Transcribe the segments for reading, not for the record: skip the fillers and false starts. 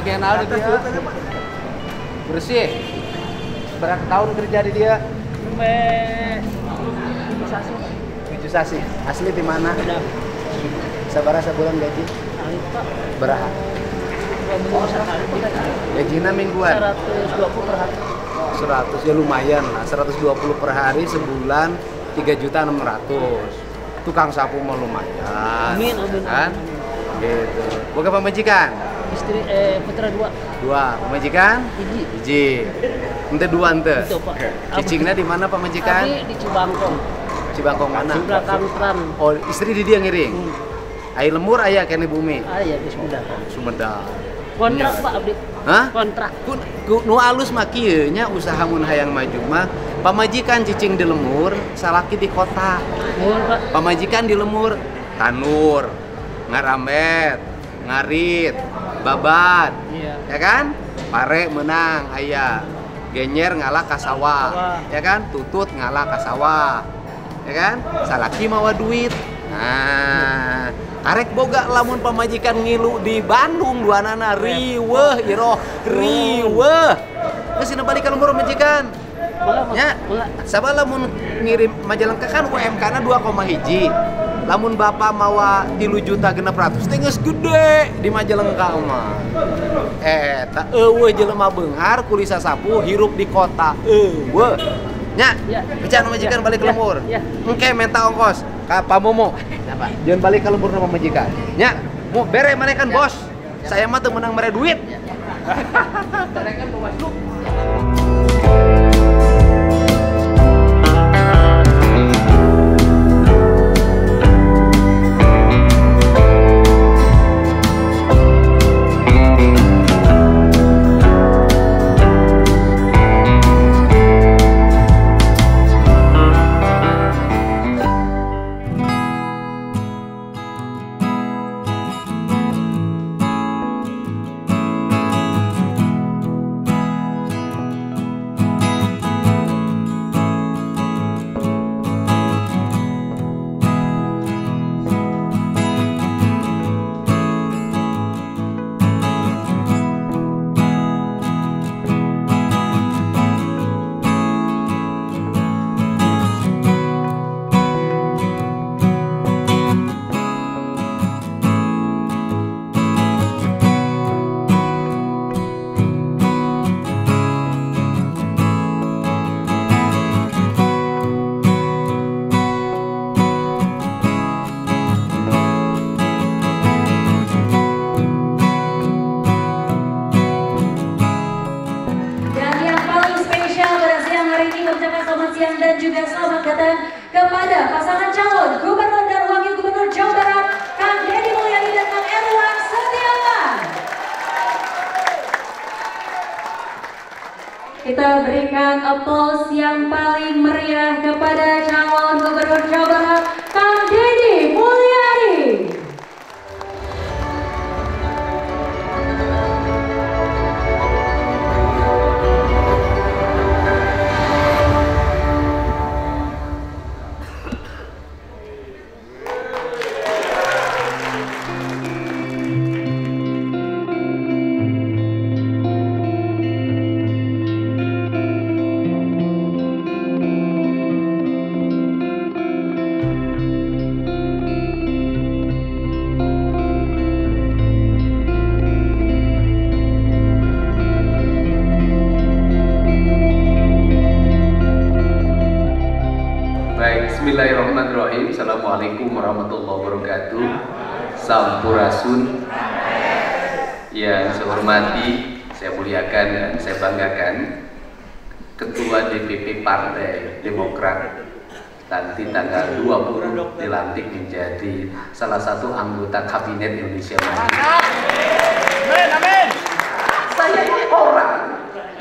bagian ada dia. Bersih. Berapa tahun kerja di dia? Tujuh sasi. Asli di mana? Sabara sebulan gaji? Berapa? Gajinya mingguan? 120 per hari. 100 ya lumayan lah. 120 per hari sebulan 3.600.000. Tukang sapu mau lumayan. Amin. Kan? Gitu. Boga pemajikan? Istri putra 2. 2. Pemajikan? Hiji. Ente 2 ente. Itu, Pak. Cicingnya di mana pemajikan? Di Cibangkong. Cibangkong mana? Di belakang Tran. Oh, istri di dia ngiring. Air lemur aya kene bumi. Iya di Sumedang. Sumedang. Kontrak Pak Abdi. Hah? Kontrak. Nu alus mah kieu nya usaha mun hayang maju mah pamajikan cicing di lemur, salaki di kota. Pak. Pamajikan di lemur, tanur, ngarambet, ngarit, babat. Iya. Ya kan? Pare menang aya. Genyer ngalah ka sawah. Ya kan? Tutut ngalah ka sawah. Ya kan? Salaki mawa duit. Nah, arek boga lamun pamajikan ngilu di Bandung duanana riweuh iroh riweuh. Geus sina balik ka lembur majikan. Nya, sabab lamun ngirim Majalengka kan UMK-na 2,1. Lamun bapak mawa 3.600.000 teh geus gede di Majalengka mah. Eta eueuh jelema beunghar kuliah sapu hirup di kota. Eueuh. Nya, bicara majikan balik ke lembur. Engke minta ongkos ka Pak Momo. Jangan balik ke lembur sama majikan. Nya, mau bere mana kan bos. Saya mah teu menang mere duit. Bere kan Bawaslu. Dan juga selamat datang kepada pasangan calon Gubernur dan Wakil Gubernur Jawa Barat, Kang Deddy Mulyadi dan Kang Erwan Setiawan. Kita berikan aplaus yang paling meriah kepada calon Gubernur Jawa Barat, Kang Deddy Mulyadi. Bismillahirrahmanirrahim. Assalamualaikum warahmatullahi wabarakatuh. Sampurasun. Yang saya hormati, saya muliakan dan saya banggakan Ketua DPP Partai Demokrat nanti tanggal 20 dilantik menjadi salah satu anggota Kabinet Indonesia Maju. Amin. Saya ini orang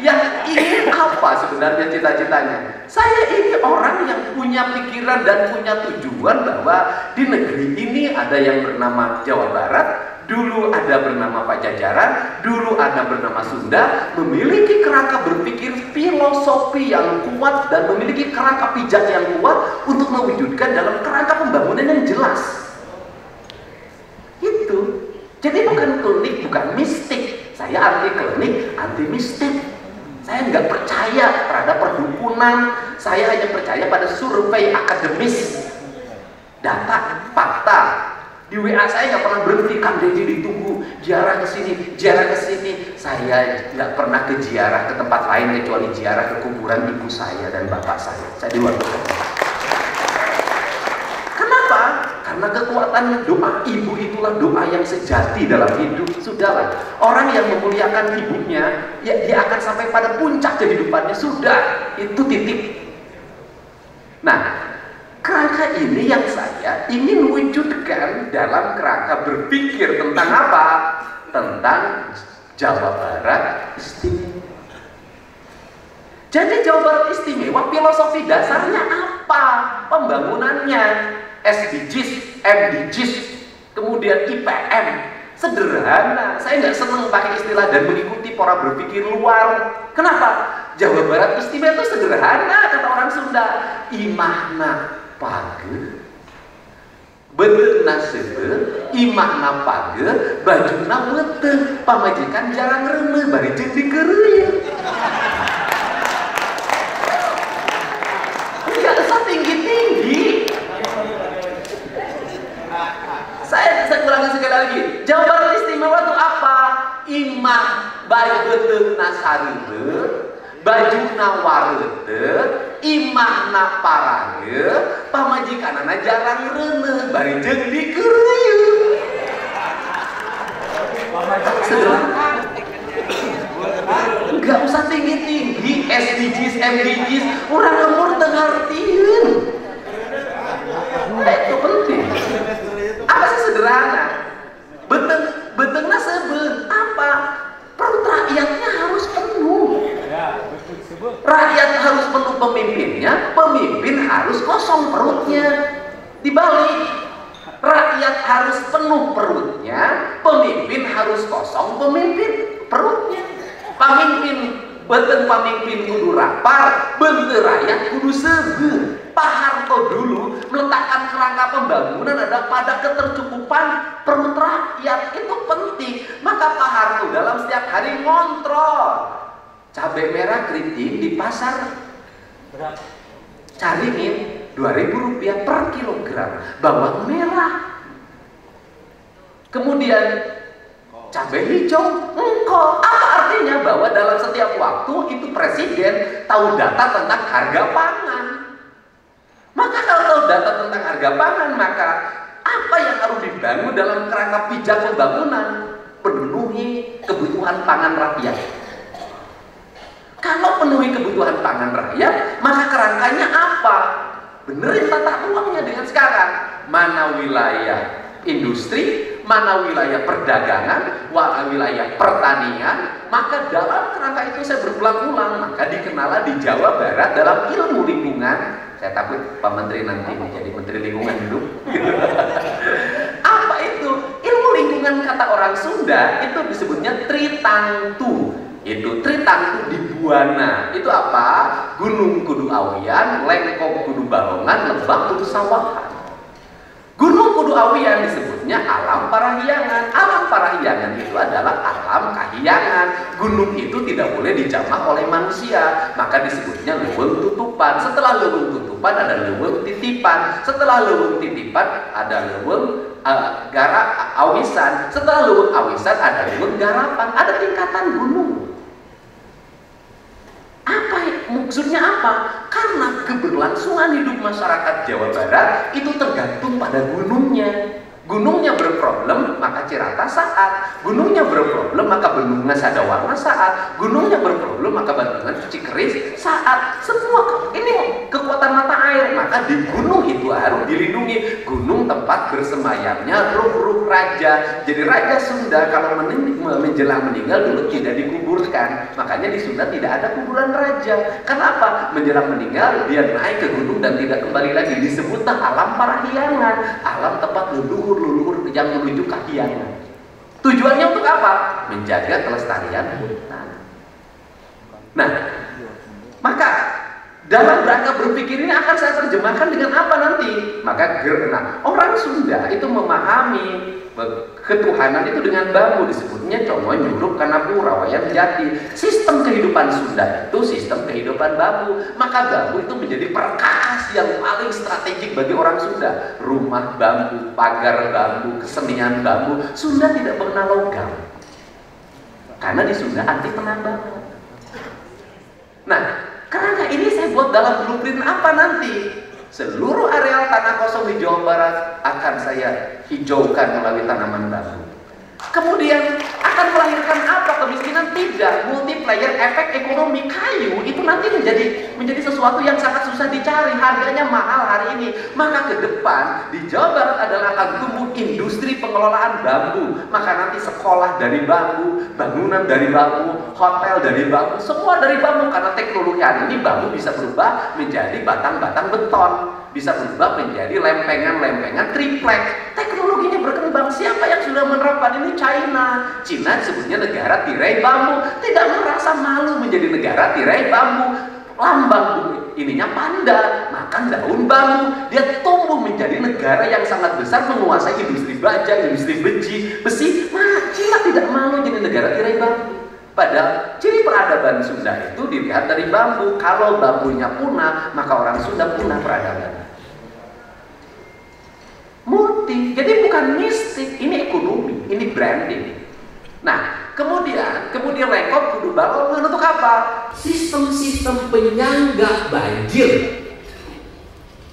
yang ingin apa sebenarnya cita-citanya? Saya ini orang yang punya pikiran dan punya tujuan bahwa di negeri ini ada yang bernama Jawa Barat, dulu ada bernama Pajajaran, dulu ada bernama Sunda, memiliki kerangka berpikir filosofi yang kuat dan memiliki kerangka pijak yang kuat untuk mewujudkan dalam kerangka pembangunan yang jelas. Itu. Jadi bukan klinik, bukan mistik. Saya anti mistik. Saya nggak percaya terhadap perdukunan. Saya hanya percaya pada survei akademis, data, fakta. Di WA saya nggak pernah berhenti, Kang Deddy ditunggu, ziarah ke sini, ziarah ke sini. Saya nggak pernah ke ziarah ke tempat lain kecuali ziarah ke kuburan ibu saya dan bapak saya. Saya di luar kota. Kenapa? Karena kekuatan doa ibu itulah doa yang sejati dalam hidup. Sudahlah, orang yang memuliakan ibunya, ya dia akan sampai pada puncak kehidupannya. Sudah, itu titik. Nah, kerangka ini yang saya ingin wujudkan dalam kerangka berpikir tentang apa? Tentang Jawa Barat istimewa. Jadi Jawa Barat istimewa, filosofi dasarnya apa? Pembangunannya, SDGs, MDGs, kemudian IPM. Sederhana. Saya nggak senang pakai istilah dan mengikuti pola berpikir luar. Kenapa? Jawa Barat istimewa itu sederhana, kata orang Sunda. Imahna page, beteuna sebe, imahna page, bajuna weteng, pamajikan jarang reuneuh, bari jeung dikeureuyeun. Enggak usah tinggi-tinggi. Saya ulangi sekali lagi. Jawa Barat istimewa itu apa? Imah bae beteuna sareureut, bajuna wareuteuh, imahna parage, pamajikanana jarang reuneuh, bari jeung dikeureuyeun. Enggak usah tinggi-tinggi, SDGs, MDGs, urang umur teu ngartieun. Itu penting. Apa sih sederhana? Betengna sebe apa? Perut rakyatnya harus penuh. Rakyat harus penuh pemimpinnya, pemimpin harus kosong perutnya. Dibalik, rakyat harus penuh perutnya, pemimpin harus kosong pemimpin perutnya. Pemimpin kudu rapar, benteu rakyat kudu sebe. Pak Harto dulu meletakkan kerangka pembangunan ada pada ketercukupan perut rakyat. Itu penting. Maka Pak Harto dalam setiap hari ngontrol cabai merah keriting di pasar Caringin Rp2.000 per kilogram bawang merah. Kemudian cabai hijau engkol. Apa artinya? Bahwa dalam setiap waktu itu presiden tahu data tentang harga pangan. Maka kalau tahu data tentang harga pangan, maka apa yang harus dibangun dalam kerangka pijak pembangunan? Penuhi kebutuhan pangan rakyat. Kalau penuhi kebutuhan pangan rakyat, maka kerangkanya apa? Benerin tata ruangnya dengan sekarang. Mana wilayah industri, mana wilayah perdagangan, mana wilayah pertanian. Maka dalam kerangka itu saya berulang-ulang, maka dikenal di Jawa Barat dalam ilmu lingkungan. Saya takut Pak Menteri nanti menjadi Menteri Lingkungan Hidup. Apa itu? Ilmu lingkungan kata orang Sunda itu disebutnya Tritangtu. Itu Tritangtu di Buana. Itu apa? Gunung kudu awian, lengkong kudu balongan, lebak kudu sawahan. Gunung kudu awian disebutnya alam parahyangan. Alam parahyangan itu adalah alam kahyangan. Gunung itu tidak boleh dijamah oleh manusia, maka disebutnya leuweung tutupan. Setelah leuweung tutupan ada leuweung titipan. Setelah leuweung titipan ada leuweung awisan. Setelah leuweung awisan ada leuweung garapan. Ada tingkatan gunung. Maksudnya apa? Karena keberlangsungan hidup masyarakat Jawa Barat itu tergantung pada gunungnya. Gunungnya berproblem, maka Cirata saat. Gunungnya berproblem, maka Bendungan Sadawarna saat. Gunungnya berproblem, maka Bendungan Cikeris saat. Semua ini kekuatan mata air, maka di gunung itu harus dilindungi. Gunung tempat bersemayamnya ruh-ruh raja. Jadi Raja Sunda kalau menjelang meninggal dulu tidak dikuburkan. Makanya di Sunda tidak ada kuburan raja. Kenapa? Menjelang meninggal dia naik ke gunung dan tidak kembali lagi. Disebutlah alam parahyangan, alam tempat leluhur yang menuju kahyangan. Tujuannya untuk apa? Menjaga kelestarian hutan. Nah, maka Dalam rangka berpikir ini akan saya terjemahkan dengan apa nanti? Maka orang Sunda itu memahami ketuhanan itu dengan bambu, disebutnya congoy nyurup karena pura wayan jati. Sistem kehidupan Sunda itu sistem kehidupan bambu. Maka bambu itu menjadi perkakas yang paling strategik bagi orang Sunda. Rumah bambu, pagar bambu, kesenian bambu. Sunda tidak mengenal logam karena di Sunda anti penambangan. Nah, kerangka ini saya buat dalam blueprint apa nanti? Seluruh areal tanah kosong di Jawa Barat akan saya hijaukan melalui tanaman bambu. Kemudian akan melahirkan apa? Kemiskinan tidak, multiplier efek ekonomi. Kayu itu nanti menjadi sesuatu yang sangat susah dicari, harganya mahal hari ini. Maka ke depan di Jawa Barat adalah akan tumbuh industri pengelolaan bambu. Maka nanti sekolah dari bambu, bangunan dari bambu, hotel dari bambu, semua dari bambu. Karena teknologi hari ini bambu bisa berubah menjadi batang-batang beton, bisa berubah menjadi lempengan-lempengan triplek. Teknologinya berkembang. Siapa yang sudah menerapkan ini? China. Cina disebutnya negara tirai bambu. Tidak merasa malu menjadi negara tirai bambu. Lambang ininya panda, makan daun bambu. Dia tumbuh menjadi negara yang sangat besar, menguasai industri baja, industri besi. Cina tidak malu jadi negara tirai bambu. Padahal ciri peradaban Sunda itu dilihat dari bambu. Kalau bambunya punah, maka orang Sunda punah peradaban. Multi, jadi bukan mistik, ini ekonomi, ini branding. Nah, kemudian rekod kudu balong untuk apa? Sistem-sistem penyangga banjir.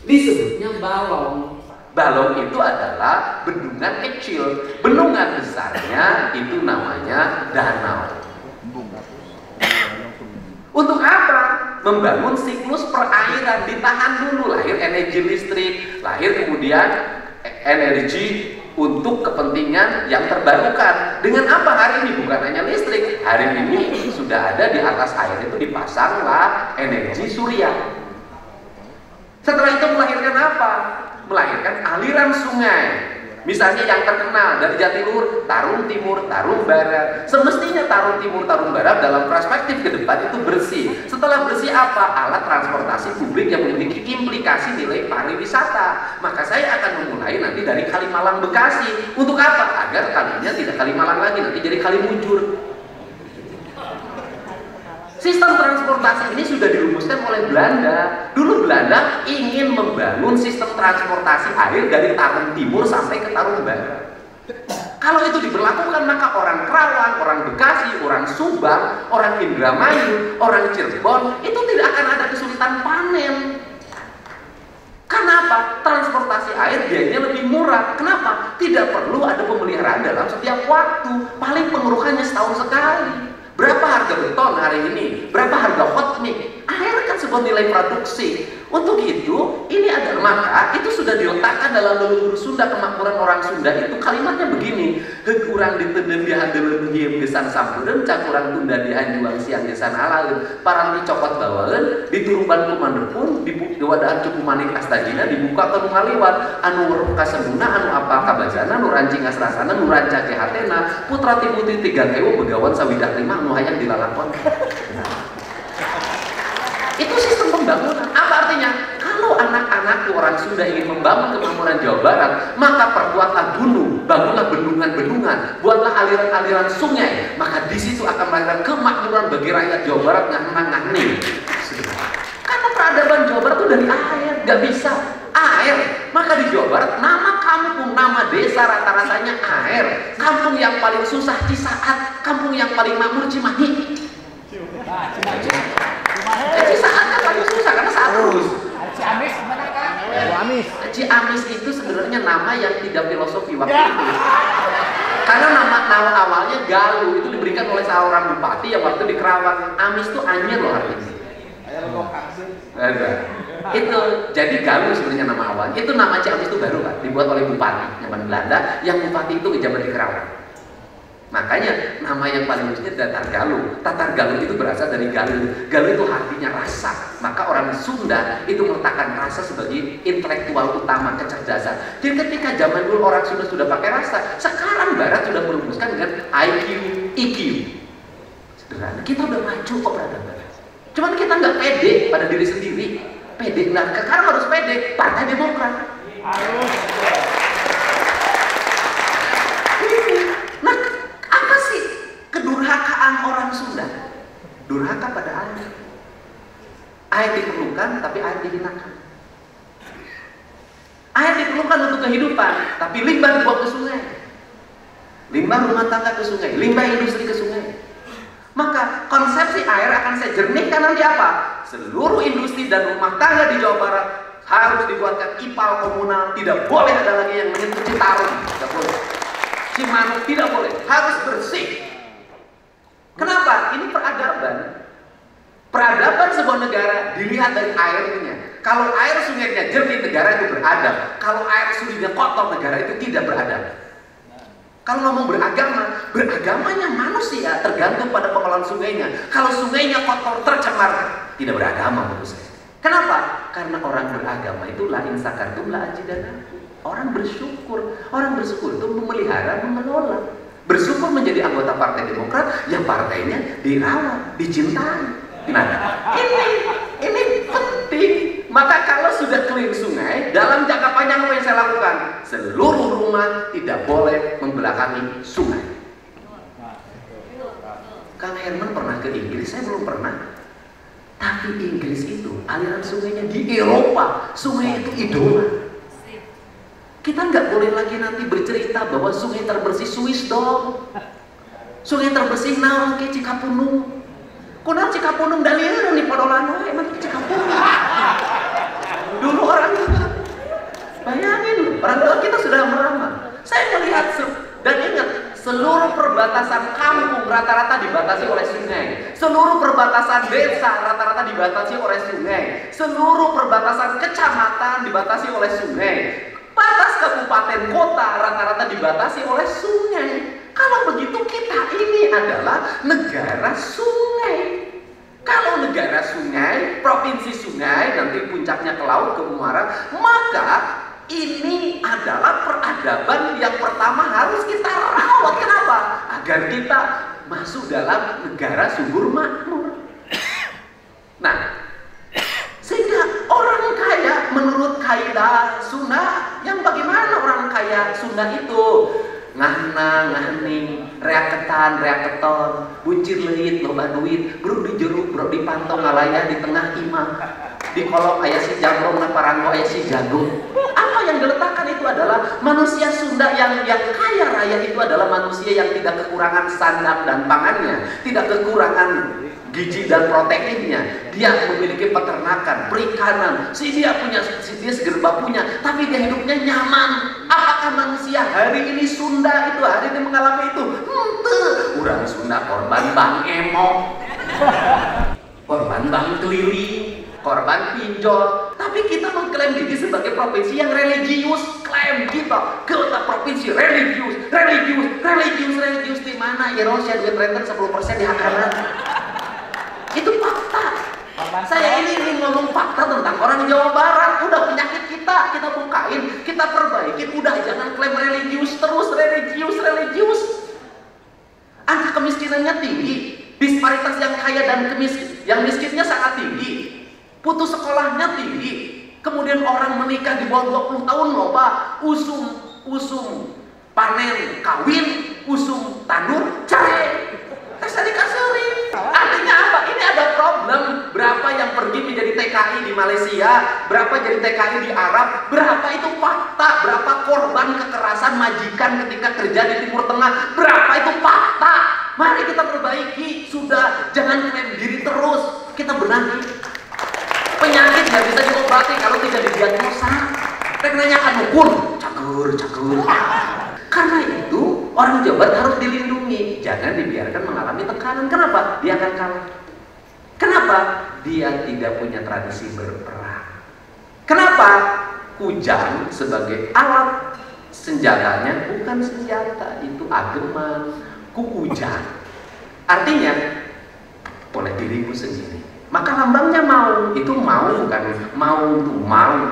Disebutnya balong. Balong itu adalah bendungan kecil. Bendungan besarnya itu namanya danau. Untuk apa? Membangun siklus perairan, ditahan dulu, lahir energi listrik, lahir kemudian energi untuk kepentingan yang terbarukan. Dengan apa hari ini? Bukan hanya listrik, hari ini sudah ada di atas air itu dipasanglah energi surya. Setelah itu melahirkan apa? Melahirkan aliran sungai. Misalnya yang terkenal dari Jatiluhur, Tarum Timur, Tarum Barat. Semestinya Tarum Timur, Tarum Barat dalam perspektif ke depan itu bersih. Setelah bersih apa? Alat transportasi publik yang memiliki implikasi nilai pariwisata. Maka saya akan memulai nanti dari Kalimalang Bekasi. Untuk apa? Agar kalinya tidak Kalimalang lagi, nanti jadi Kalimujur. Sistem transportasi ini sudah dirumuskan oleh Belanda. Dulu Belanda ingin membangun sistem transportasi air dari Tarum Timur sampai ke Tarum Barat. Kalau itu diberlakukan, maka orang Kerawang, orang Bekasi, orang Subang, orang Indramayu, orang Cirebon itu tidak akan ada kesulitan panen. Kenapa? Transportasi air biayanya lebih murah. Kenapa? Tidak perlu ada pemeliharaan dalam setiap waktu. Paling pengerukannya setahun sekali. Berapa harga beton hari ini? Berapa harga hot mix? Air kan sebuah nilai produksi. Untuk itu, ini adalah maka itu sudah diletakkan dalam leluhur Sunda, kemakmuran orang Sunda itu kalimatnya begini: hekurang ditenden di handelen hiem gesan sampureun, cakurang tunda di hanjuang siang gesan alaeun, parang dicokot bawaeun, dituruban kumandepun, di wadahan cukup manik astajina, dibuka ke nu ngaliwat, anu weruh kasembuna, anu apa kabajana, nu rancing asrasana, nu ranca ke hatena, putra timuti 3.000 begawan sawidak 5 nu hayang dilalakon. Itu sistem pembangunan. Apa artinya? Kalau anak-anak orang Sunda ingin membangun kemakmuran Jawa Barat, maka perbuatlah gunung, bangunlah bendungan-bendungan, buatlah aliran-aliran sungai. Maka di situ akan melahirkan kemakmuran bagi rakyat Jawa Barat ngahna-ngahni. Karena peradaban Jawa Barat itu dari air, nggak bisa air. Maka di Jawa Barat nama kampung, nama desa rata-ratanya air. Kampung yang paling susah Cisaat, kampung yang paling makmur Cimahi. Cisaat kan paling susah karena saat terus. Ciamis gimana kan? Ciamis itu sebenarnya nama yang tidak filosofi waktu itu. Karena nama awalnya Galuh itu diberikan oleh seorang bupati yang waktu di Kerawang. Amis itu anyir loh artinya. Itu jadi Galuh sebenarnya nama awalnya. Itu nama Ciamis itu baru kan, dibuat oleh bupati zaman Belanda. Yang bupati itu kejabat di Kerawang. Makanya nama yang paling lucunya Tatar Galuh. Tatar Galuh itu berasal dari Galuh. Galuh itu artinya rasa. Maka orang Sunda itu meletakkan rasa sebagai intelektual utama, kecerdasan. Jadi ketika zaman dulu orang Sunda sudah pakai rasa, sekarang Barat sudah merumuskan dengan IQ, EQ. Sederhana. Kita udah maju kok peradaban. Cuman kita nggak pede pada diri sendiri. Pede, nah sekarang harus pede. Partai Demokrat. Nah, apa sih kedurhakaan orang Sunda? Durhaka pada air. Air diperlukan, tapi air dihinakan. Air diperlukan untuk kehidupan, tapi limbah dibuang ke sungai. Limbah rumah tangga ke sungai, limbah industri ke sungai. Maka konsepsi air akan saya jernihkan nanti apa? Seluruh industri dan rumah tangga di Jawa Barat harus dibuatkan IPAL komunal. Tidak boleh ada lagi yang menyentuh Citarum, tidak boleh. Cimanuk tidak boleh, harus bersih. Kenapa? Ini peradaban. Peradaban sebuah negara dilihat dari airnya. Kalau air sungainya jernih, negara itu beradab. Kalau air sungainya kotor, negara itu tidak beradab. Kalau ngomong beragama, beragamanya manusia tergantung pada pengelolaan sungainya. Kalau sungainya kotor, tercemar, tidak beragama menurut saya. Kenapa? Karena orang beragama itu la in sakartum la azidanakum. Orang bersyukur itu memelihara, mengelola. Bersyukur menjadi anggota Partai Demokrat yang partainya dirawat, dicintai. Nah, ini penting. Maka kalau sudah clean sungai, dalam jangka panjang apa yang saya lakukan? Seluruh rumah tidak boleh membelakangi sungai. Kang Herman pernah ke Inggris, saya belum pernah. Tapi Inggris itu aliran sungainya di Eropa, sungai itu idola. Kita nggak boleh lagi nanti bercerita bahwa sungai terbersih Swiss dong. Sungai terbersih naon ke Cikapunung. Kuna Cikapunung dalieun di Podolano emang Cikapunung. Dulu orang juga bayangin, orang tua kita sudah meramal. Saya melihat dan ingat, seluruh perbatasan kampung rata-rata dibatasi oleh sungai. Seluruh perbatasan desa rata-rata dibatasi oleh sungai. Seluruh perbatasan kecamatan dibatasi oleh sungai. Batas kabupaten kota rata-rata dibatasi oleh sungai. Kalau begitu kita ini adalah negara sungai. Kalau negara sungai, provinsi sungai, nanti puncaknya ke laut, ke muara, maka ini adalah peradaban yang pertama harus kita rawat. Kenapa? Agar kita masuk dalam negara subur makmur. Nah, sehingga orang kaya menurut kaidah Sunda, yang bagaimana orang kaya Sunda itu? Ngahna, ngahning, reaketan, reaketon, buncir leit, loba duit, bro di jeruk, bro di pantong, ngalayah di tengah imah, di kolong ayah si jamrong, paranggo ayah si jagung. Apa yang diletakkan itu adalah manusia Sunda yang kaya raya itu adalah manusia yang tidak kekurangan sandang dan pangannya, tidak kekurangan gizi dan proteinnya. Dia memiliki peternakan, perikanan, dia segerba punya, tapi dia hidupnya nyaman. Apakah manusia hari ini Sunda itu hari ini mengalami itu? Urang Sunda korban bang emok, korban bang keliling, korban pinjol. Tapi kita mengklaim diri sebagai provinsi yang religius. Klaim kita provinsi religius di mana? Erosia duit renter 10% di Hakanan. Itu fakta. Saya ini ngomong fakta tentang orang Jawa Barat. Udah penyakit kita bukain, kita perbaiki. Udah jangan klaim religius terus, religius. Angka kemiskinannya tinggi, disparitas yang kaya dan yang miskinnya sangat tinggi, putus sekolahnya tinggi. Kemudian orang menikah di bawah 20 tahun loba, usum panen kawin, usum tandur cerai. Saya dikasih. Artinya apa? Ini ada problem. Berapa yang pergi menjadi TKI di Malaysia, berapa jadi TKI di Arab, berapa itu fakta, berapa korban kekerasan majikan ketika kerja di Timur Tengah, berapa itu fakta. Mari kita perbaiki. Sudah, jangan klaim diri terus. Kita benahi. Penyakit nggak bisa diobati kalau tidak didiagnosa. Rek nanyakan ukur, cagur. Karena itu orang Jawa Barat harus dilindungi, jangan dibiarkan mengalami tekanan. Kenapa? Dia akan kalah. Kenapa? Dia tidak punya tradisi berperang. Kenapa? Kujang sebagai alat senjatanya bukan senjata, itu ageman, kukujang. Artinya oleh dirimu sendiri. Maka lambangnya mau, itu mau bukan mau,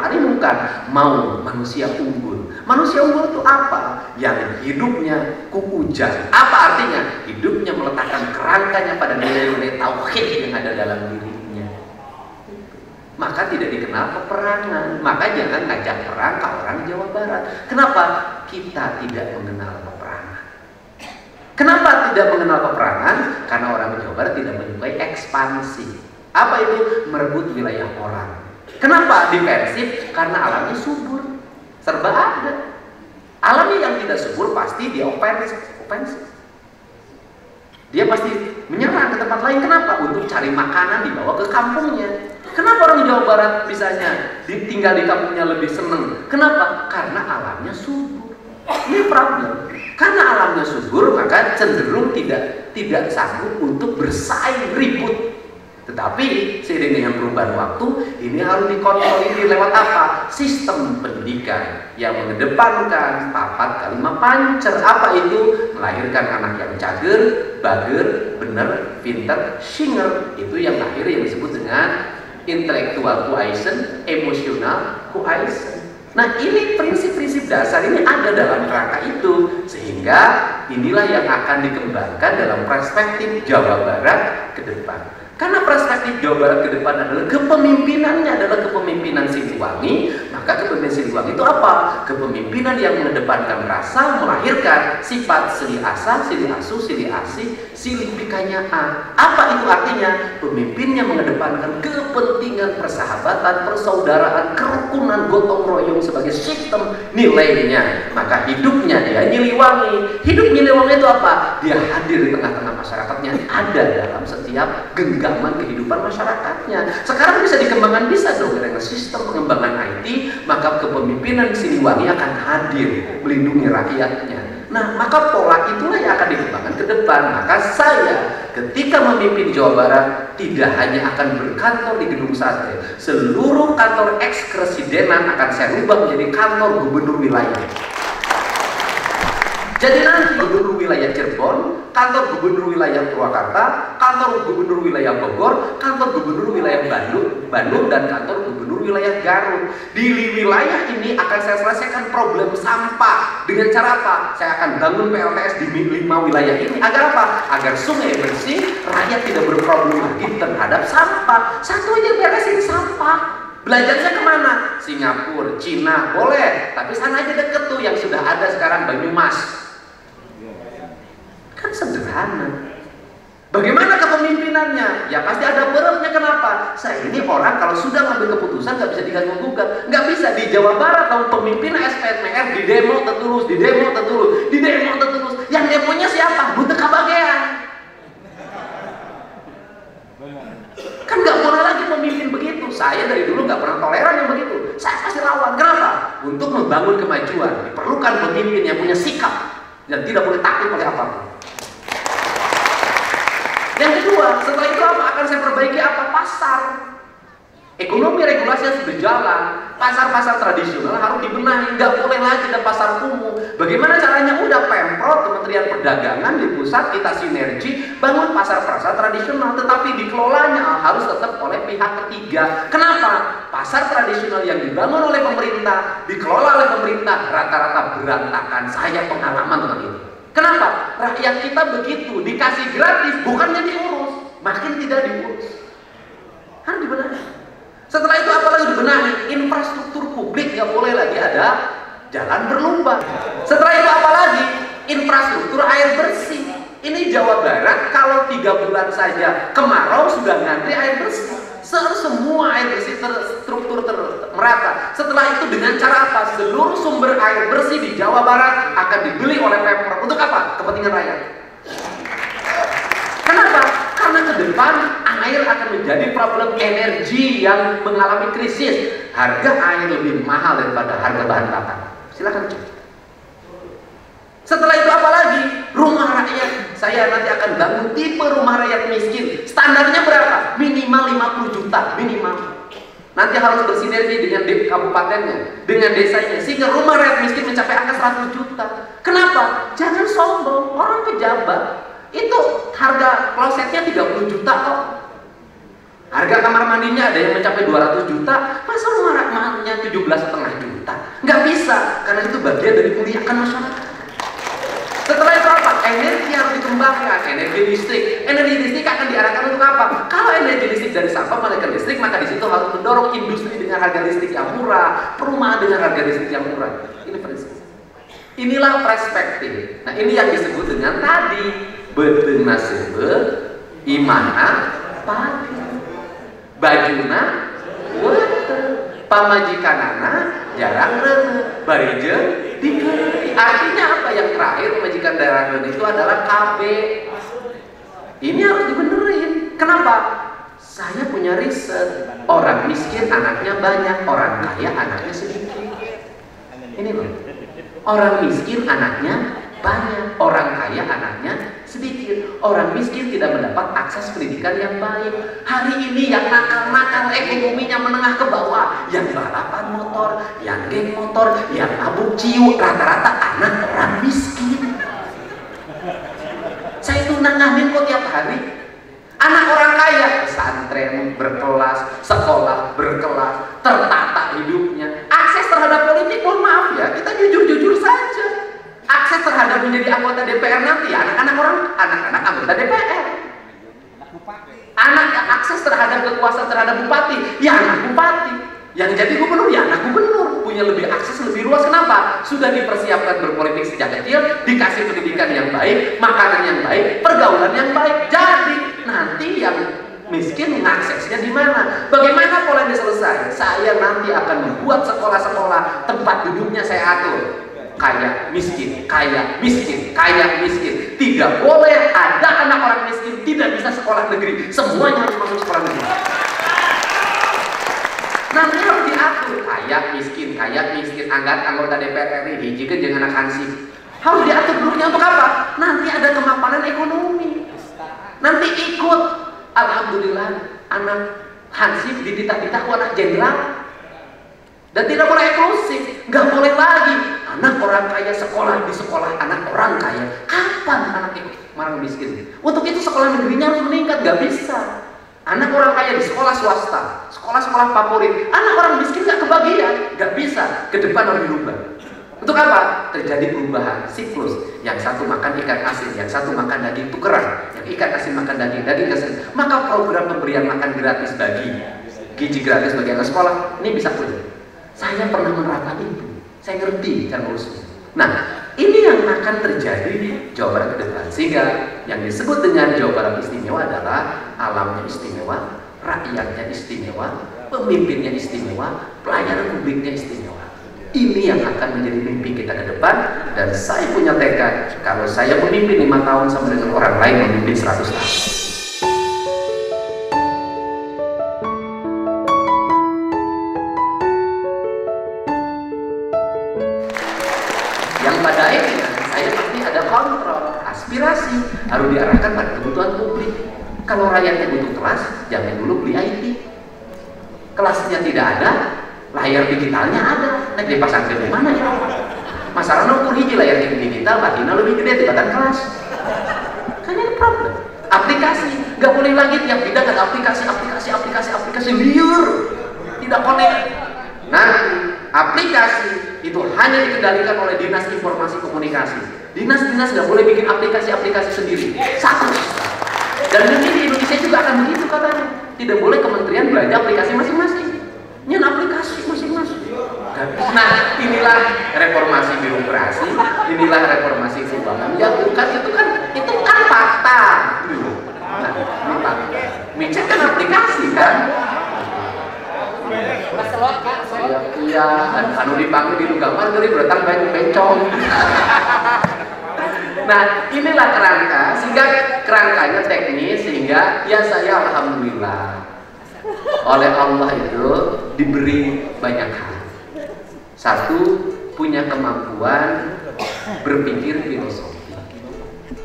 hari bukan mau manusia unggul. Manusia unggul itu apa? Yang hidupnya kukujang. Apa artinya? Hidupnya meletakkan kerangkanya pada nilai-nilai tauhid yang ada dalam dirinya. maka tidak dikenal peperangan. Maka jangan ngajak perang ke orang Jawa Barat. Kenapa? Kita tidak mengenal peperangan. Kenapa tidak mengenal peperangan? Karena orang Jawa Barat tidak menyukai ekspansi. Apa itu? Merebut wilayah orang. Kenapa defensif? Karena alamnya subur, serba ada. Alamnya yang tidak subur pasti dia ofensif. Dia pasti menyerang ke tempat lain. Kenapa? Untuk cari makanan dibawa ke kampungnya. Kenapa orang Jawa Barat misalnya tinggal di kampungnya lebih seneng? Kenapa? Karena alamnya subur. Ini problem. Karena alamnya subur, maka cenderung tidak sanggup untuk bersaing ribut. Tetapi seiring dengan perubahan waktu, ini harus dikonsolidasi lewat apa? Sistem pendidikan yang mengedepankan 4 kalimat pancer. Apa itu? Melahirkan anak yang cager, bager, bener, pinter, singer. Itu yang lahir yang disebut dengan intellectual quotient, emotional quotient. Nah, ini prinsip-prinsip dasar ini ada dalam kerangka itu, sehingga inilah yang akan dikembangkan dalam perspektif Jawa Barat ke depan. Karena perspektif Jawa Barat ke depan adalah kepemimpinannya adalah kepemimpinan Siliwangi, maka kepemimpinan Siliwangi itu apa? Kepemimpinan yang mengedepankan rasa, melahirkan sifat sili asa, sili asu, sili asi, sili pikanya a. Apa itu artinya? Pemimpinnya mengedepankan kepentingan persahabatan, persaudaraan, kerukunan, gotong royong sebagai sistem nilainya. Maka hidupnya dia Nyiliwangi. Hidup Nyiliwangi itu apa? Dia hadir di tengah-tengah masyarakatnya, ada dalam setiap genggaman kehidupan masyarakatnya. Sekarang bisa dikembangkan, bisa dong dengan sistem pengembangan IT, maka kepemimpinan Siliwangi akan hadir melindungi rakyatnya. Nah, maka pola itulah yang akan dikembangkan ke depan. Maka saya ketika memimpin Jawa Barat tidak hanya akan berkantor di Gedung Sate, seluruh kantor ekskresidenan akan saya rubah menjadi kantor gubernur wilayah. Jadi nanti gubernur wilayah Cirebon, kantor gubernur wilayah Purwakarta, kantor gubernur wilayah Bogor, kantor gubernur wilayah Bandung, dan kantor gubernur wilayah Garut. Di wilayah ini akan saya selesaikan problem sampah. Dengan cara apa? Saya akan bangun PLTS di 5 wilayah ini. Agar apa? Agar sungai bersih, rakyat tidak berproblem lagi terhadap sampah. Satu aja beresin sampah. Belajarnya kemana? Singapura, Cina, boleh. Tapi sana aja deket tuh yang sudah ada sekarang, Banyumas. Kan sederhana. Bagaimana kepemimpinannya? Ya pasti ada beratnya. Kenapa? Saya ini orang kalau sudah ngambil keputusan nggak bisa diganggu-gugat. Nggak bisa. Di Jawa Barat tahun pemimpin SPMR di demo terus, di demo terus, di demo terus. Yang demonya siapa? Butuh kebagian. Kan nggak boleh lagi pemimpin begitu. Saya dari dulu nggak pernah toleran yang begitu. Saya pasti lawan. Kenapa? Untuk membangun kemajuan diperlukan pemimpin yang punya sikap dan tidak boleh takut oleh apapun. Yang kedua, setelah itu apa? Akan saya perbaiki apa? Pasar. Ekonomi regulasi harus berjalan. Pasar-pasar tradisional harus dibenahi. Nggak boleh lagi ada pasar kumuh. Bagaimana caranya? Udah Pemprov, Kementerian Perdagangan di pusat kita sinergi bangun pasar-pasar tradisional, tetapi dikelolanya harus tetap oleh pihak ketiga. Kenapa? Pasar tradisional yang dibangun oleh pemerintah, dikelola oleh pemerintah, rata-rata berantakan. Saya pengalaman dengan itu. Kenapa? Rakyat kita begitu, dikasih gratis, bukannya diurus, makin tidak diurus. Harus dibenahi. Setelah itu apalagi dibenahi? Infrastruktur publik nggak boleh lagi ada jalan berlubang. Setelah itu apalagi? Infrastruktur air bersih. Ini Jawa Barat kalau 3 bulan saja kemarau sudah ngantri air bersih. Semua air bersih terstruktur merata. Setelah itu dengan cara apa? Seluruh sumber air bersih di Jawa Barat akan dibeli oleh Pemprov. Untuk apa? Kepentingan rakyat. Kenapa? Karena ke depan air akan menjadi problem energi yang mengalami krisis. Harga air lebih mahal daripada harga bahan bakar. Silakan cek. Setelah itu apa lagi? Rumah rakyat. Saya nanti akan bangun tipe rumah rakyat miskin. Standarnya berapa? Minimal 50 juta. Minimal. Nanti harus bersinergi dengan kabupatennya, dengan desanya, sehingga rumah rakyat miskin mencapai angka 100 juta. Kenapa? Jangan sombong. Orang pejabat itu harga klosetnya 30 juta kok. Harga kamar mandinya ada yang mencapai 200 juta. Masa rumah rakyatnya 17,5 juta? Nggak bisa, karena itu bagian dari muliakan masyarakat. Setelah itu apa? Energi harus dikembangkan. Energi listrik akan diarahkan untuk apa? Kalau energi listrik dari sampah malah ke listrik, maka di situ harus mendorong industri dengan harga listrik yang murah, perumahan dengan harga listrik yang murah. Ini prinsip. Inilah perspektif. Nah, ini yang disebut dengan tadi beteuna seueur, imana pati, bajuna weuteung, pamajikanana jarang reuneuh, bari jeung dikeuri. Artinya apa yang terakhir pemajikan jarang reuneuh itu adalah KB. Ini harus dibenerin. Kenapa? Saya punya riset. Orang miskin anaknya banyak, orang kaya anaknya sedikit. Ini loh. Orang miskin anaknya banyak, orang kaya anaknya sedikit. Orang miskin tidak mendapat akses pendidikan yang baik. Hari ini yang nakal-nakal ekonominya menengah ke bawah, yang balapan motor, yang geng motor, yang mabuk ciu, rata-rata anak orang miskin. Saya itu nanganin kok tiap hari. Anak orang kaya, pesantren, berkelas, sekolah berkelas, tertata hidupnya. Akses terhadap politik, mohon maaf ya, kita jujur-jujur saja. Akses terhadap menjadi anggota DPR nanti, anak-anak anggota DPR. Anak akses terhadap kekuasaan terhadap bupati, ya anak bupati. Yang jadi gubernur, ya anak gubernur. Punya lebih akses lebih luas. Kenapa? Sudah dipersiapkan berpolitik sejak kecil, dikasih pendidikan yang baik, makanan yang baik, pergaulan yang baik. Jadi nanti yang miskin mengaksesnya di mana? Bagaimana pola ini selesai? Saya nanti akan membuat sekolah-sekolah, tempat duduknya saya atur. Kaya, miskin, kaya, miskin, kaya, miskin. Tidak boleh ada anak orang miskin tidak bisa sekolah negeri. Semuanya harus masuk sekolah negeri. Nanti harus diatur kaya, miskin, anggota DPR RI, hijikeun jeung anak hansip. Harus diatur dulunya untuk apa? Nanti ada kemapanan ekonomi. Nanti ikut, alhamdulillah, anak hansip dititah-titah ku anak jenderal. Dan tidak boleh eksklusif, nggak boleh lagi anak orang kaya sekolah di sekolah anak orang kaya. Kapan anak itu orang miskin? Untuk itu sekolah negerinya harus meningkat, nggak bisa. Anak orang kaya di sekolah swasta, sekolah-sekolah favorit, anak orang miskin nggak kebagian, nggak bisa. Ke depan harus dirubah. Untuk apa? Terjadi perubahan siklus. Yang satu makan ikan asin, yang satu makan daging tukeran, yang ikan asin makan daging, daging asin. Maka program pemberian makan gratis bagi gizi gratis bagi anak sekolah ini bisa pulih. Saya pernah menerapkan itu, saya ngerti cara urusnya. Nah, ini yang akan terjadi di Jawa Barat ke depan. Sehingga yang disebut dengan Jawa Barat istimewa adalah alamnya istimewa, rakyatnya istimewa, pemimpinnya istimewa, pelayanan publiknya istimewa. Ini yang akan menjadi mimpi kita ke depan. Dan saya punya tekad, kalau saya memimpin 5 tahun sama dengan orang lain memimpin 100 tahun. Yang pada akhirnya saya pasti ada kontrol, aspirasi harus diarahkan pada kebutuhan publik. Kalau rakyatnya butuh kelas, jangan dulu beli IT. Kelasnya tidak ada, layar digitalnya ada. Nah, dipasang di mana ya? Masalahnya ukur hiji layar digital, batina lebih gede dibanding kelas. Kan ini problem. Aplikasi, nggak boleh lagi tiap bidang ada aplikasi liar, tidak connect. Nanti aplikasi itu hanya dikendalikan oleh Dinas Informasi Komunikasi. Dinas-dinas nggak boleh bikin aplikasi sendiri. Satu. Dan mungkin di Indonesia juga akan begitu katanya. Tidak boleh kementerian belanja aplikasi masing-masing. Nyen aplikasi masing-masing. Nah, inilah reformasi birokrasi, inilah reformasi keuangan. Ya bukan itu kan fakta. Nah, ini fakta. Micet kan aplikasi kan. Iya, anu dipanggil di Lugamar dari berdatang bencong. Nah, inilah kerangka, sehingga kerangkanya teknis, sehingga ya saya alhamdulillah oleh Allah itu diberi banyak hal. Satu, punya kemampuan berpikir filosofi,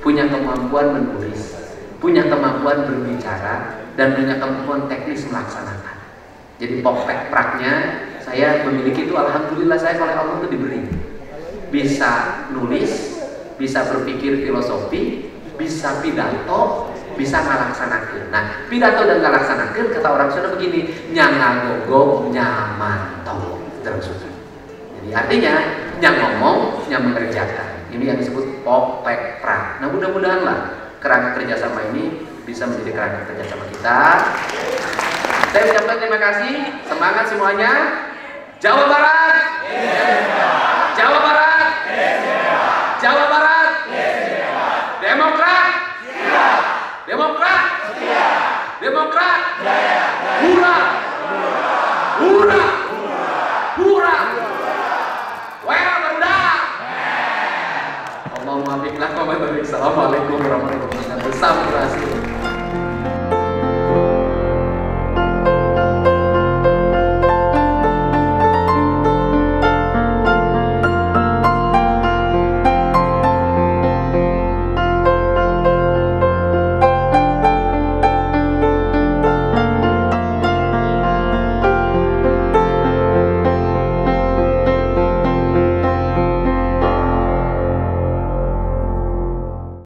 punya kemampuan menulis, punya kemampuan berbicara, dan punya kemampuan teknis melaksanakan. Jadi poktek-praknya saya memiliki itu, alhamdulillah saya oleh Allah itu diberi. Bisa nulis, bisa berpikir filosofi, bisa pidato, bisa ngalaksanakeun. Nah, pidato dan ngalaksanakeun kata orang Sunda begini, nyangagogog nyamanto terus. Jadi artinya nyang ngomong, nyang mengerjakan. Ini yang disebut Popekpra. Nah, mudah-mudahanlah kerangka kerjasama ini bisa menjadi kerangka kerjasama kita. Saya ucapkan terima kasih, semangat semuanya. Jawa Barat, Jawa Barat, Jawa Barat, Demokrat, Demokrat, Demokrat, hura, hura, hura, well rendah. Allahumma biqlah. Assalamualaikum warahmatullahi wabarakatuh. Sampurasun.